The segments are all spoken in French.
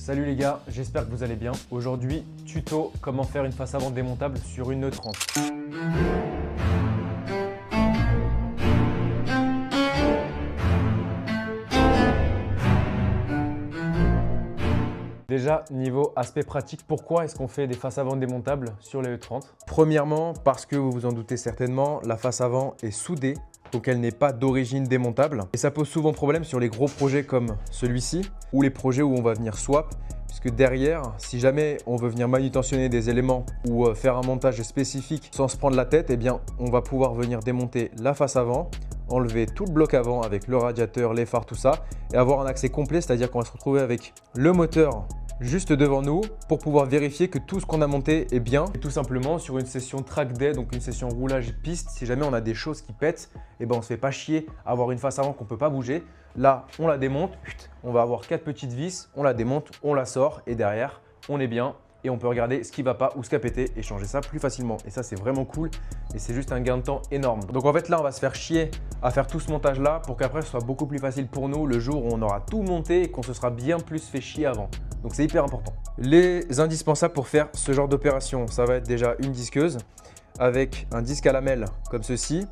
Salut les gars, j'espère que vous allez bien. Aujourd'hui, tuto comment faire une face avant démontable sur une E30. Déjà, niveau aspect pratique, pourquoi est-ce qu'on fait des faces avant démontables sur les E30? Premièrement, parce que vous vous en doutez certainement, la face avant est soudée, donc elle n'est pas d'origine démontable. Et ça pose souvent problème sur les gros projets comme celui-ci ou les projets où on va venir swap. Puisque derrière, si jamais on veut venir manutentionner des éléments ou faire un montage spécifique sans se prendre la tête, eh bien, on va pouvoir venir démonter la face avant, enlever tout le bloc avant avec le radiateur, les phares, tout ça, et avoir un accès complet, c'est-à-dire qu'on va se retrouver avec le moteur juste devant nous pour pouvoir vérifier que tout ce qu'on a monté est bien. Et tout simplement sur une session track day, donc une session roulage piste, si jamais on a des choses qui pètent, eh ben on ne se fait pas chier à avoir une face avant qu'on ne peut pas bouger. Là, on la démonte, on va avoir 4 petites vis, on la démonte, on la sort et derrière, on est bien et on peut regarder ce qui ne va pas ou ce qui a pété et changer ça plus facilement. Et ça, c'est vraiment cool et c'est juste un gain de temps énorme. Donc en fait, là, on va se faire chier à faire tout ce montage-là pour qu'après, ce soit beaucoup plus facile pour nous le jour où on aura tout monté et qu'on se sera bien plus fait chier avant. Donc c'est hyper important. Les indispensables pour faire ce genre d'opération, ça va être déjà une disqueuse avec un disque à lamelles comme ceci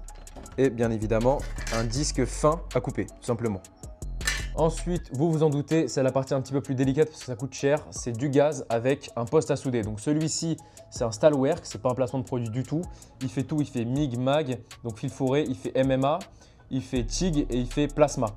et bien évidemment un disque fin à couper, tout simplement. Ensuite, vous vous en doutez, c'est la partie un petit peu plus délicate parce que ça coûte cher. C'est du gaz avec un poste à souder. Donc celui-ci, c'est un Stahlwerk, c'est pas un placement de produit du tout. Il fait tout, il fait MIG, MAG, donc fil fourré, il fait MMA, il fait TIG et il fait plasma.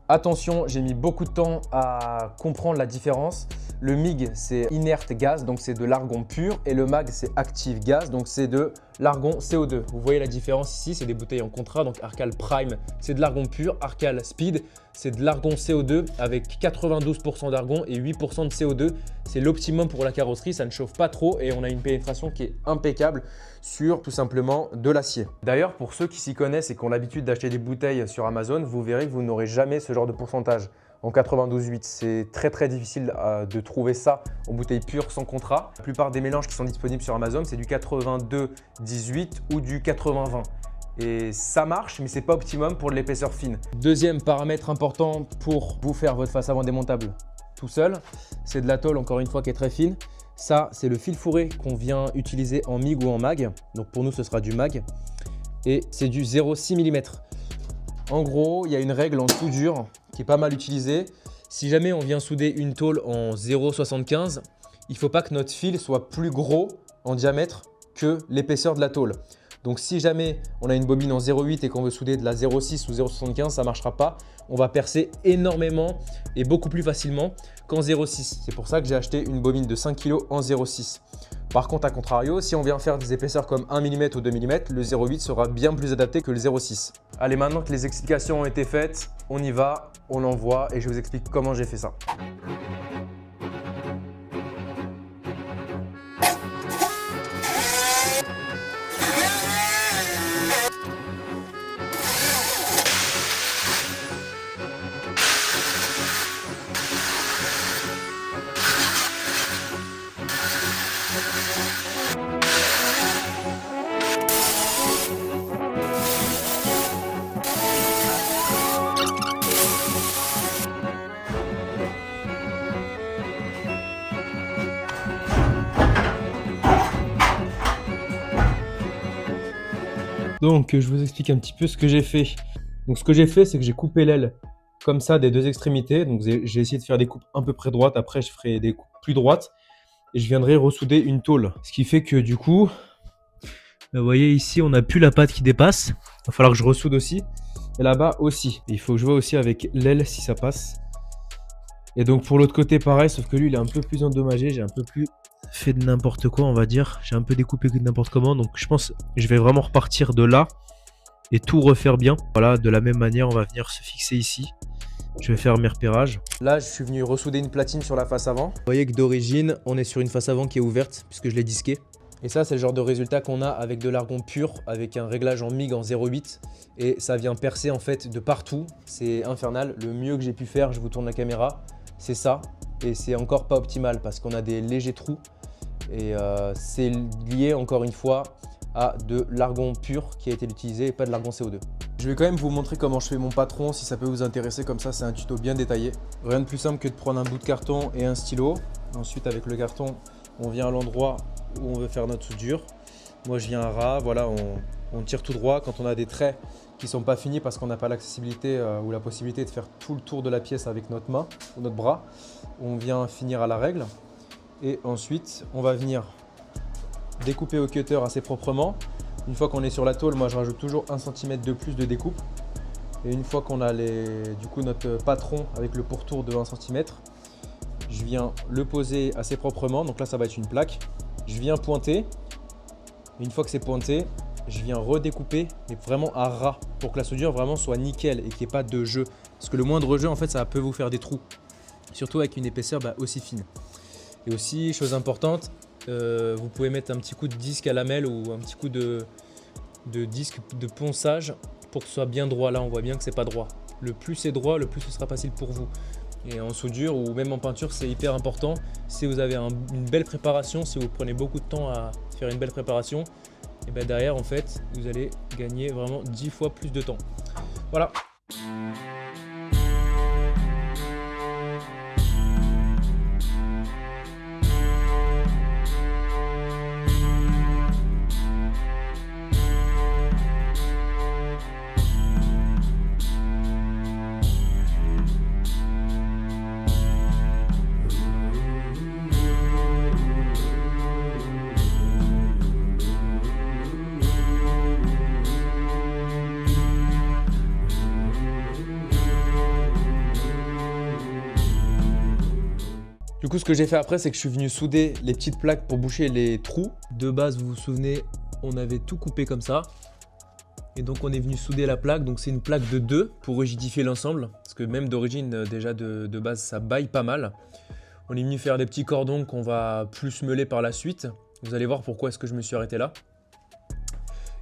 Attention, j'ai mis beaucoup de temps à comprendre la différence. Le MIG, c'est inerte gaz, donc c'est de l'argon pur. Et le MAG, c'est active gaz, donc c'est de l'argon CO2. Vous voyez la différence ici, c'est des bouteilles en contrat. Donc Arcal Prime, c'est de l'argon pur. Arcal Speed, c'est de l'argon CO2 avec 92% d'argon et 8% de CO2. C'est l'optimum pour la carrosserie, ça ne chauffe pas trop et on a une pénétration qui est impeccable sur tout simplement de l'acier. D'ailleurs, pour ceux qui s'y connaissent et qui ont l'habitude d'acheter des bouteilles sur Amazon, vous verrez que vous n'aurez jamais ce genre de pourcentage en 92,8. C'est très difficile de trouver ça en bouteille pure sans contrat. La plupart des mélanges qui sont disponibles sur Amazon, c'est du 82-18 ou du 80-20. Et ça marche, mais ce n'est pas optimum pour de l'épaisseur fine. Deuxième paramètre important pour vous faire votre face avant démontable tout seul, c'est de la tôle, encore une fois, qui est très fine. Ça, c'est le fil fourré qu'on vient utiliser en MIG ou en MAG. Donc pour nous, ce sera du MAG. Et c'est du 0,6 mm. En gros, il y a une règle en soudure qui est pas mal utilisée. Si jamais on vient souder une tôle en 0,75, il ne faut pas que notre fil soit plus gros en diamètre que l'épaisseur de la tôle. Donc si jamais on a une bobine en 0,8 et qu'on veut souder de la 0,6 ou 0,75, ça ne marchera pas. On va percer énormément et beaucoup plus facilement qu'en 0,6. C'est pour ça que j'ai acheté une bobine de 5 kg en 0,6. Par contre, à contrario, si on vient faire des épaisseurs comme 1 mm ou 2 mm, le 0,8 sera bien plus adapté que le 0,6. Allez, maintenant que les explications ont été faites, on y va, on l'envoie et je vous explique comment j'ai fait ça. Donc, je vous explique un petit peu ce que j'ai fait. Donc, ce que j'ai fait, c'est que j'ai coupé l'aile comme ça des deux extrémités. Donc, j'ai essayé de faire des coupes à peu près droites. Après, je ferai des coupes plus droites et je viendrai ressouder une tôle. Ce qui fait que du coup, vous voyez ici, on n'a plus la patte qui dépasse. Il va falloir que je ressoude aussi. Et là-bas aussi. Et il faut que je vois aussi avec l'aile si ça passe. Et donc, pour l'autre côté, pareil, sauf que lui, il est un peu plus endommagé. J'ai un peu plus fait de n'importe quoi, on va dire. J'ai un peu découpé de n'importe comment. Donc, je pense que je vais vraiment repartir de là et tout refaire bien. Voilà, de la même manière, on va venir se fixer ici. Je vais faire mes repérages. Là, je suis venu ressouder une platine sur la face avant. Vous voyez que d'origine, on est sur une face avant qui est ouverte puisque je l'ai disqué. Et ça, c'est le genre de résultat qu'on a avec de l'argon pur, avec un réglage en MIG en 0,8. Et ça vient percer en fait de partout. C'est infernal. Le mieux que j'ai pu faire, je vous tourne la caméra, c'est ça. Et c'est encore pas optimal parce qu'on a des légers trous. Et c'est lié encore une fois à de l'argon pur qui a été utilisé et pas de l'argon CO2. Je vais quand même vous montrer comment je fais mon patron si ça peut vous intéresser. Comme ça, c'est un tuto bien détaillé. Rien de plus simple que de prendre un bout de carton et un stylo. Ensuite, avec le carton, on vient à l'endroit où on veut faire notre soudure. Moi, je viens à ras, voilà, on tire tout droit. Quand on a des traits qui ne sont pas finis parce qu'on n'a pas l'accessibilité ou la possibilité de faire tout le tour de la pièce avec notre main ou notre bras, on vient finir à la règle. Et ensuite, on va venir découper au cutter assez proprement. Une fois qu'on est sur la tôle, moi, je rajoute toujours 1 cm de plus de découpe. Et une fois qu'on a du coup, notre patron avec le pourtour de 1 cm, je viens le poser assez proprement. Donc là, ça va être une plaque. Je viens pointer. Une fois que c'est pointé, je viens redécouper, mais vraiment à ras, pour que la soudure vraiment soit nickel et qu'il n'y ait pas de jeu. Parce que le moindre jeu, en fait, ça peut vous faire des trous. Surtout avec une épaisseur aussi fine. Et aussi, chose importante, vous pouvez mettre un petit coup de disque à lamelle ou un petit coup de disque de ponçage pour que ce soit bien droit. Là, on voit bien que c'est pas droit. Le plus c'est droit, le plus ce sera facile pour vous. Et en soudure ou même en peinture, c'est hyper important. Si vous avez une belle préparation, si vous prenez beaucoup de temps à faire une belle préparation, et bien derrière, en fait, vous allez gagner vraiment 10 fois plus de temps. Voilà. Du coup, ce que j'ai fait après, c'est que je suis venu souder les petites plaques pour boucher les trous. De base, vous vous souvenez, on avait tout coupé comme ça. Et donc, on est venu souder la plaque. Donc, c'est une plaque de 2 pour rigidifier l'ensemble. Parce que même d'origine, déjà de base, ça baille pas mal. On est venu faire des petits cordons qu'on va plus meuler par la suite. Vous allez voir pourquoi est-ce que je me suis arrêté là.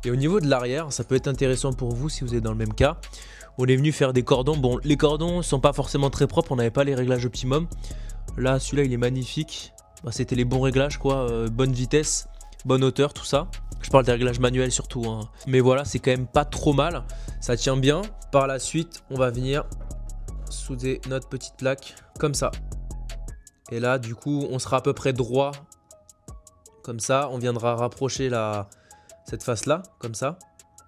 Et au niveau de l'arrière, ça peut être intéressant pour vous si vous êtes dans le même cas. On est venu faire des cordons. Bon, les cordons ne sont pas forcément très propres. On n'avait pas les réglages optimum. Là, celui-là, il est magnifique. C'était les bons réglages, quoi. Bonne vitesse, bonne hauteur, tout ça. Je parle des réglages manuels surtout, hein. Mais voilà, c'est quand même pas trop mal. Ça tient bien. Par la suite, on va venir souder notre petite plaque comme ça. Et là, du coup, on sera à peu près droit. Comme ça, on viendra rapprocher cette face-là, comme ça.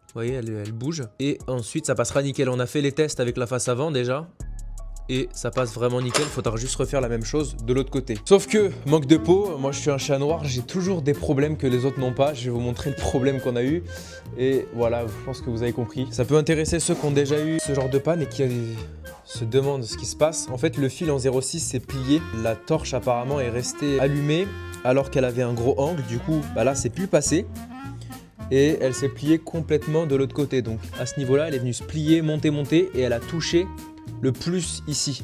Vous voyez, elle bouge. Et ensuite, ça passera nickel. On a fait les tests avec la face avant déjà. Et ça passe vraiment nickel, il faudra juste refaire la même chose de l'autre côté. Sauf que, manque de peau, moi je suis un chat noir, j'ai toujours des problèmes que les autres n'ont pas. Je vais vous montrer le problème qu'on a eu. Et voilà, je pense que vous avez compris. Ça peut intéresser ceux qui ont déjà eu ce genre de panne et qui se demandent ce qui se passe. En fait, le fil en 0,6 s'est plié. La torche apparemment est restée allumée alors qu'elle avait un gros angle. Du coup, là, c'est plus passé. Et elle s'est pliée complètement de l'autre côté. Donc à ce niveau-là, elle est venue se plier, monter et elle a touché le plus ici,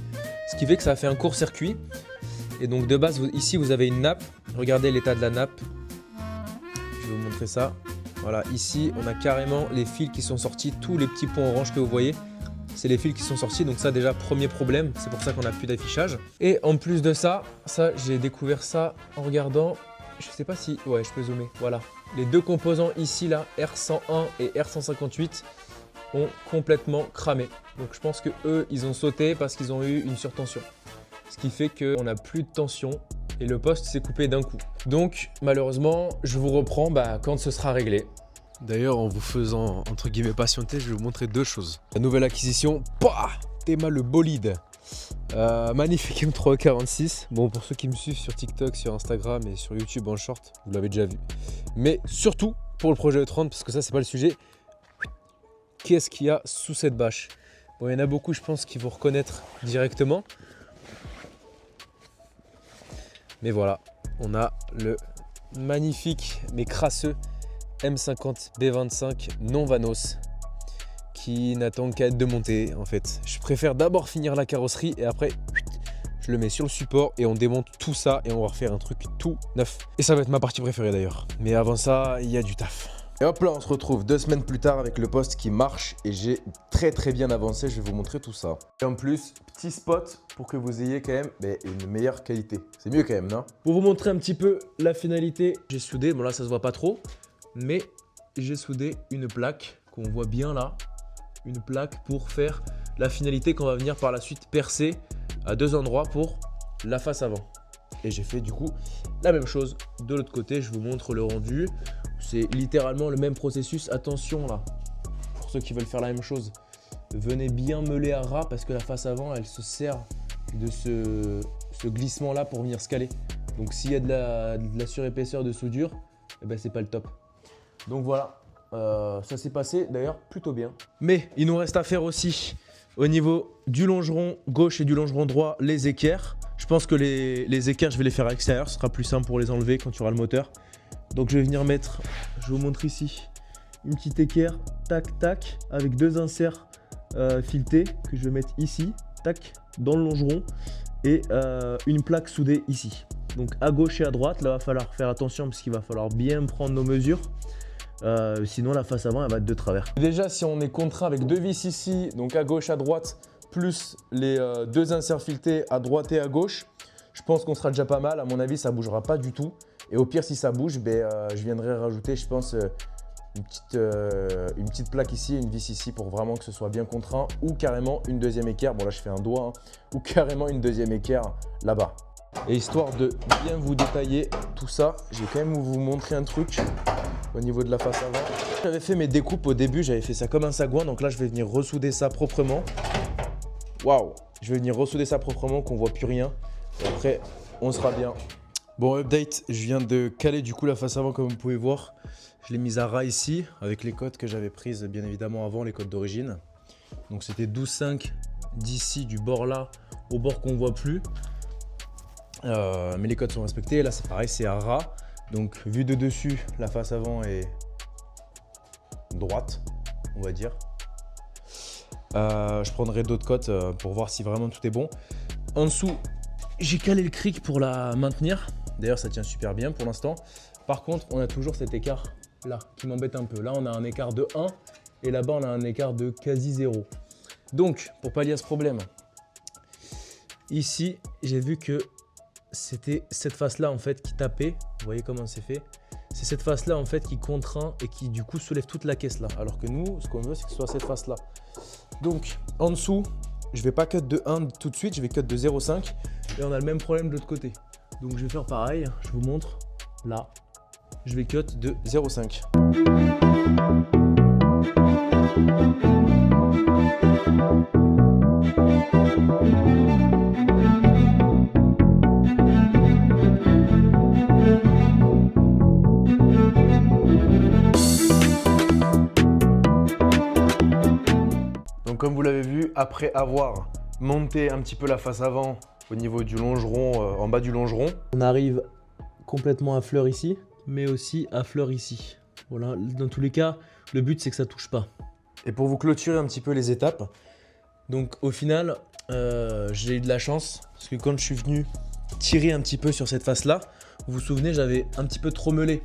ce qui fait que ça a fait un court-circuit. Et donc de base, ici vous avez une nappe. Regardez l'état de la nappe. Je vais vous montrer ça. Voilà, ici on a carrément les fils qui sont sortis. Tous les petits points orange que vous voyez, c'est les fils qui sont sortis. Donc ça déjà, premier problème, c'est pour ça qu'on n'a plus d'affichage. Et en plus de ça, j'ai découvert ça en regardant. Je sais pas si... Ouais, je peux zoomer. Voilà. Les deux composants ici, là, R101 et R158, ont complètement cramé. Donc je pense que eux, ils ont sauté parce qu'ils ont eu une surtension. Ce qui fait qu'on n'a plus de tension et le poste s'est coupé d'un coup. Donc malheureusement, je vous reprends quand ce sera réglé. D'ailleurs, en vous faisant entre guillemets patienter, je vais vous montrer deux choses. La nouvelle acquisition, Théma le bolide. Magnifique M346. Bon, pour ceux qui me suivent sur TikTok, sur Instagram et sur YouTube en short, vous l'avez déjà vu. Mais surtout pour le projet E30, parce que ça, c'est pas le sujet. Qu'est-ce qu'il y a sous cette bâche? Bon, il y en a beaucoup, je pense, qui vont reconnaître directement. Mais voilà, on a le magnifique mais crasseux M50 B25 non Vanos qui n'attend qu'à être démonté en fait. Je préfère d'abord finir la carrosserie et après je le mets sur le support et on démonte tout ça et on va refaire un truc tout neuf. Et ça va être ma partie préférée d'ailleurs. Mais avant ça, il y a du taf. Et hop là, on se retrouve 2 semaines plus tard avec le poste qui marche et j'ai très bien avancé. Je vais vous montrer tout ça. Et en plus, petit spot pour que vous ayez quand même une meilleure qualité. C'est mieux quand même, non? Pour vous montrer un petit peu la finalité, j'ai soudé, bon là ça se voit pas trop, mais j'ai soudé une plaque qu'on voit bien là. Une plaque pour faire la finalité qu'on va venir par la suite percer à 2 endroits pour la face avant. Et j'ai fait du coup la même chose de l'autre côté. Je vous montre le rendu. C'est littéralement le même processus. Attention là, pour ceux qui veulent faire la même chose, venez bien meuler à ras parce que la face avant, elle se sert de ce glissement là pour venir se caler. Donc s'il y a de la surépaisseur de soudure, eh ben, c'est pas le top. Donc voilà, ça s'est passé d'ailleurs plutôt bien. Mais il nous reste à faire aussi au niveau du longeron gauche et du longeron droit les équerres. Je pense que les équerres, je vais les faire à l'extérieur, ce sera plus simple pour les enlever quand il y aura le moteur. Donc je vais venir mettre, je vous montre ici, une petite équerre, tac tac, avec 2 inserts filetés que je vais mettre ici, tac, dans le longeron, et une plaque soudée ici. Donc à gauche et à droite, là il va falloir faire attention parce qu'il va falloir bien prendre nos mesures. Sinon la face avant elle va être de travers. Déjà si on est contraint avec 2 vis ici, donc à gauche, à droite, plus les 2 inserts filetés à droite et à gauche, je pense qu'on sera déjà pas mal. À mon avis ça ne bougera pas du tout. Et au pire si ça bouge, je viendrai rajouter je pense une petite plaque ici et une vis ici pour vraiment que ce soit bien contraint, ou carrément une deuxième équerre, bon là je fais un doigt, hein, ou carrément une deuxième équerre là-bas. Et histoire de bien vous détailler tout ça, je vais quand même vous montrer un truc au niveau de la face avant. J'avais fait mes découpes au début, j'avais fait ça comme un sagouin, donc là je vais venir ressouder ça proprement. Waouh! Je vais venir ressouder ça proprement, qu'on voit plus rien, et après on sera bien. Bon, update, je viens de caler du coup la face avant comme vous pouvez voir. Je l'ai mise à ras ici avec les cotes que j'avais prises bien évidemment avant, les cotes d'origine. Donc c'était 12,5 d'ici du bord là au bord qu'on voit plus. Mais les cotes sont respectées. Là c'est pareil, c'est à ras. Donc vu de dessus, la face avant est droite, on va dire. Je prendrai d'autres cotes pour voir si vraiment tout est bon. En dessous, j'ai calé le cric pour la maintenir. D'ailleurs ça tient super bien pour l'instant. Par contre, on a toujours cet écart là qui m'embête un peu. Là, on a un écart de 1 et là-bas, on a un écart de quasi 0. Donc, pour pallier à ce problème, ici, j'ai vu que c'était cette face-là en fait qui tapait. Vous voyez comment c'est fait? C'est cette face-là en fait qui contraint et qui du coup soulève toute la caisse là. Alors que nous, ce qu'on veut, c'est que ce soit cette face-là. Donc, en dessous, je vais pas cut de 1 tout de suite, je vais cut de 0,5 et on a le même problème de l'autre côté. Donc, je vais faire pareil. Je vous montre là. Je vais cut de 0,5. Donc comme vous l'avez vu, après avoir monté un petit peu la face avant au niveau du longeron, en bas du longeron, on arrive complètement à fleur ici, mais aussi à fleur ici. Voilà, dans tous les cas, le but c'est que ça touche pas. Et pour vous clôturer un petit peu les étapes, donc au final, j'ai eu de la chance parce que quand je suis venu tirer un petit peu sur cette face là, vous vous souvenez, j'avais un petit peu trop meulé.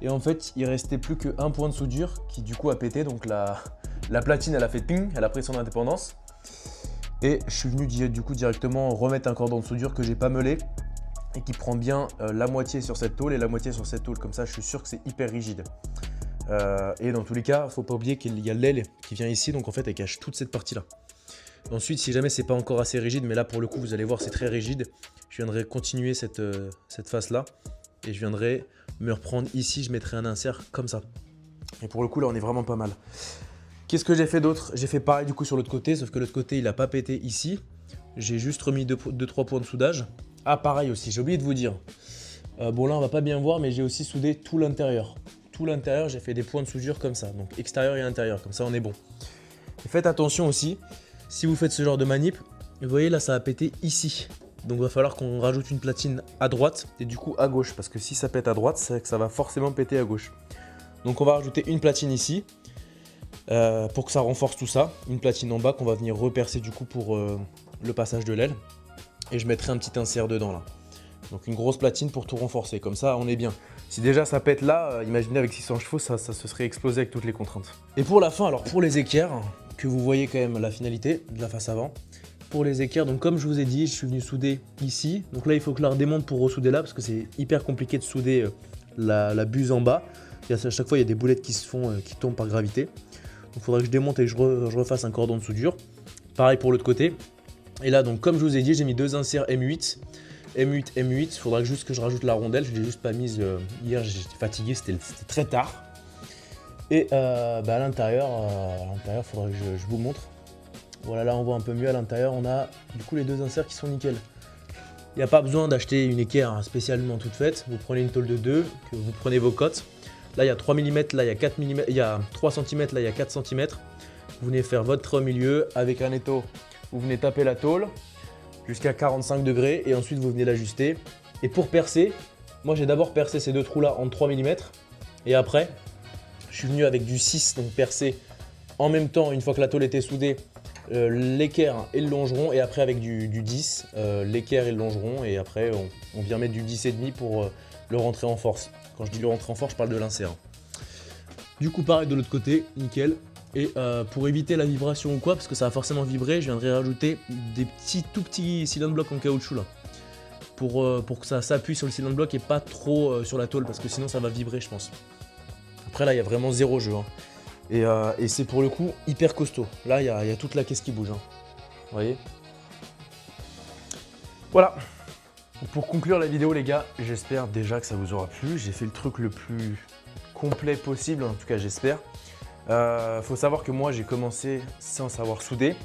Et en fait, il restait plus qu'un point de soudure qui du coup a pété, donc la platine elle a fait ping, elle a pris son indépendance. Et je suis venu du coup directement remettre un cordon de soudure que j'ai pas meulé et qui prend bien la moitié sur cette tôle et la moitié sur cette tôle. Comme ça, je suis sûr que c'est hyper rigide. Et dans tous les cas, il ne faut pas oublier qu'il y a l'aile qui vient ici, donc en fait, elle cache toute cette partie-là. Ensuite, si jamais c'est pas encore assez rigide, mais là pour le coup, vous allez voir, c'est très rigide, je viendrai continuer cette face-là et je viendrai me reprendre ici, je mettrai un insert comme ça. Et pour le coup, là, on est vraiment pas mal. Qu'est-ce que j'ai fait d'autre? J'ai fait pareil du coup sur l'autre côté, sauf que l'autre côté, il n'a pas pété ici. J'ai juste remis 2-3 points de soudage. Ah, pareil aussi, j'ai oublié de vous dire. Bon, là, on va pas bien voir, mais j'ai aussi soudé tout l'intérieur. Tout l'intérieur, j'ai fait des points de soudure comme ça. Donc, extérieur et intérieur, comme ça, on est bon. Et faites attention aussi, si vous faites ce genre de manip, vous voyez, là, ça a pété ici. Donc, il va falloir qu'on rajoute une platine à droite et du coup à gauche. Parce que si ça pète à droite, c'est que ça va forcément péter à gauche. Donc, on va rajouter une platine ici pour que ça renforce tout ça. Une platine en bas qu'on va venir repercer du coup pour le passage de l'aile. Et je mettrai un petit insert dedans là. Donc une grosse platine pour tout renforcer, comme ça on est bien. Si déjà ça pète là, imaginez avec 600 chevaux, ça se serait explosé avec toutes les contraintes. Et pour la fin, alors pour les équerres, que vous voyez quand même la finalité de la face avant. Pour les équerres, donc comme je vous ai dit, je suis venu souder ici. Donc là il faut que je la redémonte pour ressouder là, parce que c'est hyper compliqué de souder la buse en bas. Et à chaque fois il y a des boulettes qui se font, qui tombent par gravité. Donc il faudrait que je démonte et que je refasse un cordon de soudure. Pareil pour l'autre côté. Et là, donc comme je vous ai dit, j'ai mis 2 inserts M8 M8, M8. Il faudra juste que je rajoute la rondelle. Je ne l'ai juste pas mise hier, j'étais fatigué, c'était très tard. Et à l'intérieur, il faudra que je vous montre. Voilà, là on voit un peu mieux à l'intérieur. On a du coup les deux inserts qui sont nickel. Il n'y a pas besoin d'acheter une équerre spécialement toute faite. Vous prenez une tôle de 2, que vous prenez vos cotes. Là il y a 3 mm, là il y a 4 mm, il y a 3 cm, là il y a 4 cm. Vous venez faire votre milieu avec un étau. Vous venez taper la tôle jusqu'à 45 degrés et ensuite vous venez l'ajuster. Et pour percer, moi j'ai d'abord percé ces deux trous là en 3 mm et après je suis venu avec du 6, donc percé en même temps une fois que la tôle était soudée, l'équerre et le longeron, et après avec du 10, l'équerre et le longeron, et après on vient mettre du 10,5 pour le rentrer en force. Quand je dis le rentrer en force, je parle de l'insert. Du coup pareil de l'autre côté, nickel. Et pour éviter la vibration ou quoi, parce que ça va forcément vibrer, je viendrai rajouter des tout petits cylinder blocks en caoutchouc là. Pour que ça s'appuie sur le cylinder block et pas trop sur la tôle, parce que sinon ça va vibrer je pense. Après là il y a vraiment zéro jeu. Hein. Et c'est pour le coup hyper costaud. Là il y a toute la caisse qui bouge. Hein. Vous voyez? Voilà. Pour conclure la vidéo les gars, j'espère déjà que ça vous aura plu. J'ai fait le truc le plus complet possible, en tout cas j'espère. Faut savoir que moi j'ai commencé sans savoir souder,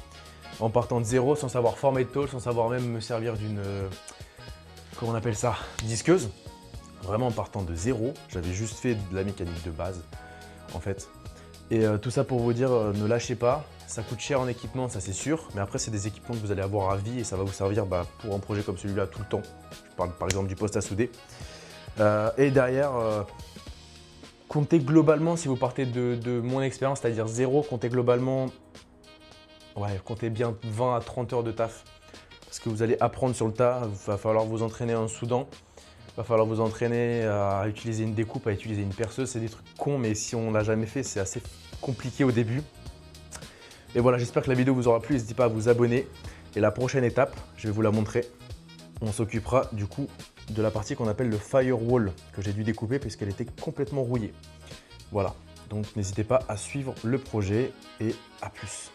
en partant de zéro, sans savoir former de tôle, sans savoir même me servir d'une, comment on appelle ça, disqueuse. Vraiment en partant de zéro, j'avais juste fait de la mécanique de base en fait. Et tout ça pour vous dire, ne lâchez pas, ça coûte cher en équipement, ça c'est sûr, mais après c'est des équipements que vous allez avoir à vie et ça va vous servir pour un projet comme celui-là tout le temps. Je parle par exemple du poste à souder. Et derrière, comptez globalement, si vous partez de mon expérience, c'est-à-dire zéro, comptez globalement, ouais, comptez bien 20 à 30 heures de taf. Parce que vous allez apprendre sur le tas, il va falloir vous entraîner en soudant, il va falloir vous entraîner à utiliser une découpe, à utiliser une perceuse. C'est des trucs cons, mais si on ne l'a jamais fait, c'est assez compliqué au début. Et voilà, j'espère que la vidéo vous aura plu, n'hésitez pas à vous abonner. Et la prochaine étape, je vais vous la montrer. On s'occupera du coup de la partie qu'on appelle le firewall, que j'ai dû découper puisqu'elle était complètement rouillée. Voilà, donc n'hésitez pas à suivre le projet et à plus.